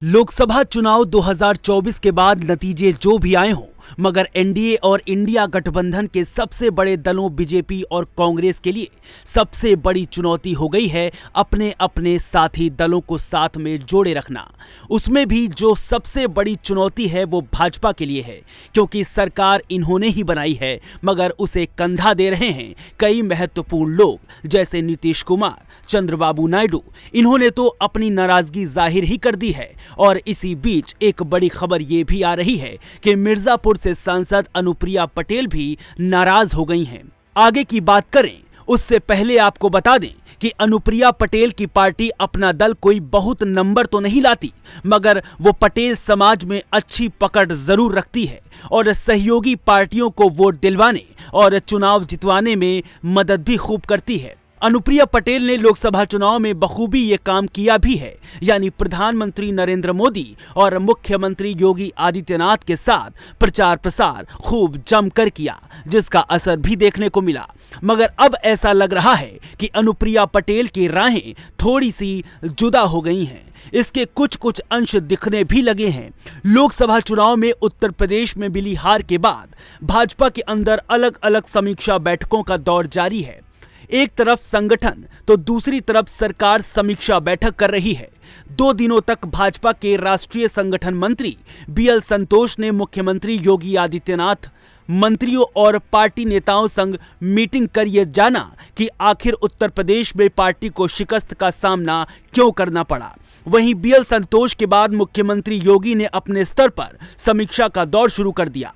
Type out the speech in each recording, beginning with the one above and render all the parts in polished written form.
लोकसभा चुनाव 2024 के बाद नतीजे जो भी आए हों, मगर एनडीए और इंडिया गठबंधन के सबसे बड़े दलों बीजेपी और कांग्रेस के लिए सबसे बड़ी चुनौती हो गई है अपने अपने साथी दलों को साथ में जोड़े रखना। उसमें भी जो सबसे बड़ी चुनौती है वो भाजपा के लिए है, क्योंकि सरकार इन्होंने ही बनाई है, मगर उसे कंधा दे रहे हैं कई महत्वपूर्ण लोग, जैसे नीतीश कुमार, चंद्रबाबू नायडू। इन्होंने तो अपनी नाराजगी जाहिर ही कर दी है। और इसी बीच एक बड़ी खबर ये भी आ रही है कि मिर्जापुर से सांसद अनुप्रिया पटेल भी नाराज हो गई हैं। आगे की बात करें उससे पहले आपको बता दें कि अनुप्रिया पटेल की पार्टी अपना दल कोई बहुत नंबर तो नहीं लाती, मगर वो पटेल समाज में अच्छी पकड़ जरूर रखती है और सहयोगी पार्टियों को वोट दिलवाने और चुनाव जितवाने में मदद भी खूब करती है। अनुप्रिया पटेल ने लोकसभा चुनाव में बखूबी ये काम किया भी है, यानी प्रधानमंत्री नरेंद्र मोदी और मुख्यमंत्री योगी आदित्यनाथ के साथ प्रचार प्रसार खूब जमकर किया, जिसका असर भी देखने को मिला। मगर अब ऐसा लग रहा है कि अनुप्रिया पटेल की राहें थोड़ी सी जुदा हो गई हैं। इसके कुछ कुछ अंश दिखने भी लगे हैं। लोकसभा चुनाव में उत्तर प्रदेश में मिली हार के बाद भाजपा के अंदर अलग अलग समीक्षा बैठकों का दौर जारी है। एक तरफ संगठन तो दूसरी तरफ सरकार समीक्षा बैठक कर रही है। 2 दिनों तक भाजपा के राष्ट्रीय संगठन मंत्री बीएल संतोष ने मुख्यमंत्री योगी आदित्यनाथ, मंत्रियों और पार्टी नेताओं संग मीटिंग कर यह जाना कि आखिर उत्तर प्रदेश में पार्टी को शिकस्त का सामना क्यों करना पड़ा। वहीं बीएल संतोष के बाद मुख्यमंत्री योगी ने अपने स्तर पर समीक्षा का दौर शुरू कर दिया।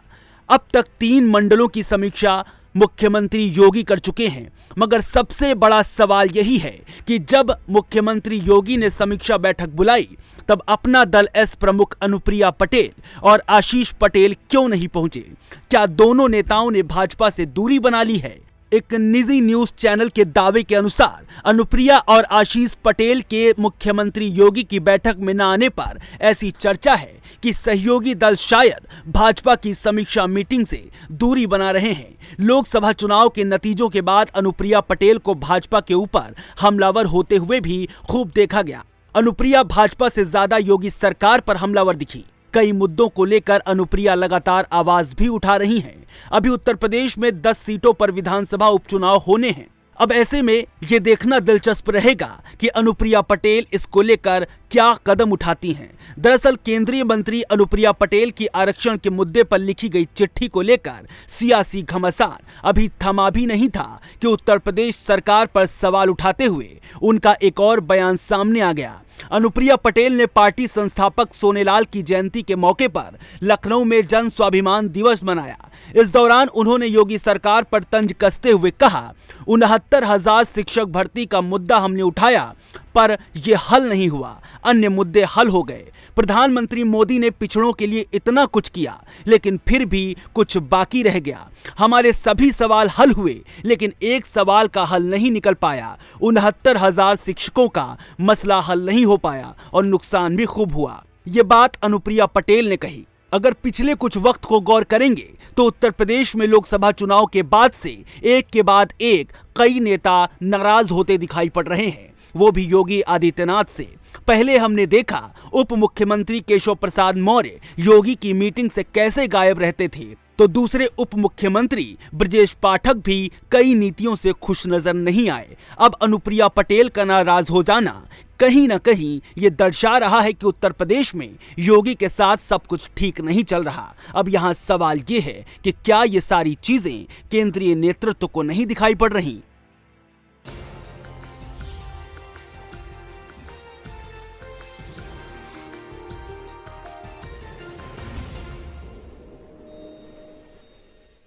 अब तक 3 मंडलों की समीक्षा मुख्यमंत्री योगी कर चुके हैं, मगर सबसे बड़ा सवाल यही है कि जब मुख्यमंत्री योगी ने समीक्षा बैठक बुलाई, तब अपना दल एस प्रमुख अनुप्रिया पटेल और आशीष पटेल क्यों नहीं पहुंचे? क्या दोनों नेताओं ने भाजपा से दूरी बना ली है? एक निजी न्यूज चैनल के दावे के अनुसार अनुप्रिया और आशीष पटेल के मुख्यमंत्री योगी की बैठक में न आने पर ऐसी चर्चा है कि सहयोगी दल शायद भाजपा की समीक्षा मीटिंग से दूरी बना रहे हैं। लोकसभा चुनाव के नतीजों के बाद अनुप्रिया पटेल को भाजपा के ऊपर हमलावर होते हुए भी खूब देखा गया। अनुप्रिया भाजपा से ज्यादा योगी सरकार पर हमलावर दिखी। कई मुद्दों को लेकर अनुप्रिया लगातार आवाज भी उठा रही हैं। अभी उत्तर प्रदेश में 10 सीटों पर विधानसभा उपचुनाव होने हैं। अब ऐसे में ये देखना दिलचस्प रहेगा कि अनुप्रिया पटेल इसको लेकर क्या कदम उठाती हैं। दरअसल केंद्रीय मंत्री अनुप्रिया पटेल की आरक्षण के मुद्दे पर लिखी गई चिट्ठी को लेकर सियासी घमासान अभी थमा भी नहीं था कि उत्तर प्रदेश सरकार पर सवाल उठाते हुए उनका एक और बयान सामने आ गया। अनुप्रिया पटेल ने पार्टी संस्थापक सोनेलाल की जयंती के मौके पर लखनऊ में जन स्वाभिमान दिवस मनाया। इस दौरान उन्होंने योगी सरकार पर तंज कसते हुए कहा, 69,000 शिक्षक भर्ती का मुद्दा हमने उठाया, पर यह हल नहीं हुआ, अन्य मुद्दे हल हो गए। प्रधानमंत्री मोदी ने पिछड़ों के लिए इतना कुछ किया, लेकिन फिर भी कुछ बाकी रह गया। हमारे सभी सवाल हल हुए, लेकिन एक सवाल का हल नहीं निकल पाया। 69,000 शिक्षकों का मसला हल नहीं हो पाया और नुकसान भी खूब हुआ। ये बात अनुप्रिया पटेल ने कही। अगर पिछले कुछ वक्त को गौर करेंगे तो उत्तर प्रदेश में लोकसभा चुनाव के बाद से एक के बाद एक कई नेता नाराज होते दिखाई पड़ रहे हैं, वो भी योगी आदित्यनाथ से। पहले हमने देखा उप मुख्यमंत्री केशव प्रसाद मौर्य योगी की मीटिंग से कैसे गायब रहते थे, तो दूसरे उप मुख्यमंत्री ब्रजेश पाठक भी कई नीतियों से खुश नजर नहीं आए। अब अनुप्रिया पटेल का नाराज हो जाना कहीं ना कहीं ये दर्शा रहा है कि उत्तर प्रदेश में योगी के साथ सब कुछ ठीक नहीं चल रहा। अब यहाँ सवाल ये है कि क्या ये सारी चीजें केंद्रीय नेतृत्व को नहीं दिखाई पड़ रही?